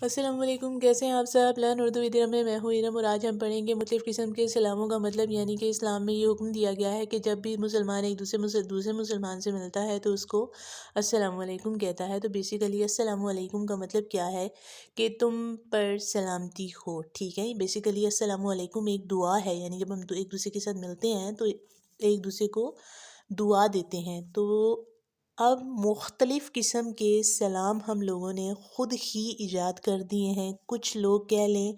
السلام علیکم، کیسے ہیں آپ سب؟ لرن اردو ودھ ارم میں ہوں ارم، اور آج ہم پڑھیں گے مختلف قسم کے سلاموں کا مطلب، یعنی کہ اسلام میں یہ حکم دیا گیا ہے کہ جب بھی مسلمان ایک دوسرے مسلمان سے ملتا ہے تو اس کو السلام علیکم کہتا ہے۔ تو بیسیکلی السلام علیکم کا مطلب کیا ہے کہ تم پر سلامتی ہو، ٹھیک ہے۔ بیسیکلی السلام علیکم ایک دعا ہے، یعنی جب ہم ایک دوسرے کے ساتھ ملتے ہیں تو ایک دوسرے کو دعا دیتے ہیں۔ تو اب مختلف قسم کے سلام ہم لوگوں نے خود ہی ایجاد کر دیے ہیں۔ کچھ لوگ کہہ لیں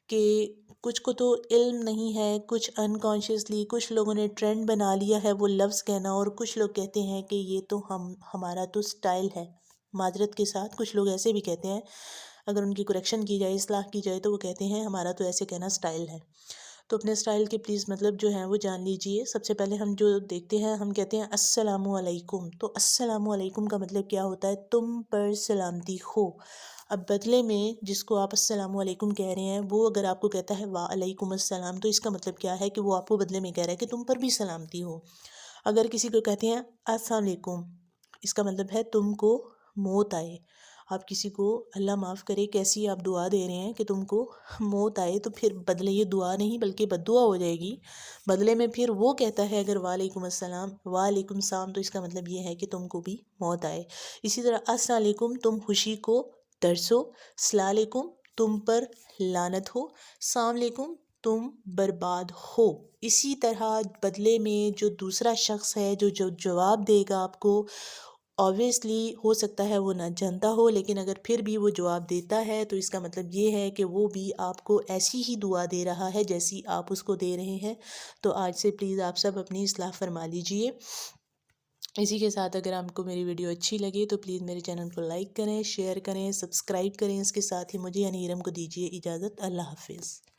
کہ کچھ کو تو علم نہیں ہے، کچھ انکانشیسلی کچھ لوگوں نے ٹرینڈ بنا لیا ہے وہ لفظ کہنا، اور کچھ لوگ کہتے ہیں کہ یہ تو ہمارا تو سٹائل ہے۔ معذرت کے ساتھ کچھ لوگ ایسے بھی کہتے ہیں، اگر ان کی کریکشن کی جائے، اصلاح کی جائے، تو وہ کہتے ہیں ہمارا تو ایسے کہنا سٹائل ہے۔ تو اپنے سٹائل کے پلیز مطلب جو ہیں وہ جان لیجئے۔ سب سے پہلے ہم جو دیکھتے ہیں، ہم کہتے ہیں السلام علیکم۔ تو السلام علیکم کا مطلب کیا ہوتا ہے؟ تم پر سلامتی ہو۔ اب بدلے میں جس کو آپ السلام علیکم کہہ رہے ہیں، وہ اگر آپ کو کہتا ہے وعلیکم السلام، تو اس کا مطلب کیا ہے کہ وہ آپ کو بدلے میں کہہ رہا ہے کہ تم پر بھی سلامتی ہو۔ اگر کسی کو کہتے ہیں السلام علیکم، اس کا مطلب ہے تم کو موت آئے۔ آپ کسی کو اللہ معاف کرے کیسی آپ دعا دے رہے ہیں کہ تم کو موت آئے، تو پھر بدلے یہ دعا نہیں بلکہ بد دعا ہو جائے گی۔ بدلے میں پھر وہ کہتا ہے اگر وعلیکم السلام، وعلیکم السلام، تو اس کا مطلب یہ ہے کہ تم کو بھی موت آئے۔ اسی طرح السلام علیکم تم خوشی کو ترسو، السلام علیکم تم پر لعنت ہو، السلام علیکم تم برباد ہو۔ اسی طرح بدلے میں جو دوسرا شخص ہے جو جواب دے گا آپ کو، اوبویسلی ہو سکتا ہے وہ نہ جانتا ہو، لیکن اگر پھر بھی وہ جواب دیتا ہے تو اس کا مطلب یہ ہے کہ وہ بھی آپ کو ایسی ہی دعا دے رہا ہے جیسی آپ اس کو دے رہے ہیں۔ تو آج سے پلیز آپ سب اپنی اصلاح فرما لیجئے۔ اسی کے ساتھ اگر آپ کو میری ویڈیو اچھی لگے تو پلیز میرے چینل کو لائک کریں، شیئر کریں، سبسکرائب کریں۔ اس کے ساتھ ہی مجھے یعنی ارم کو دیجیے اجازت۔ اللہ حافظ۔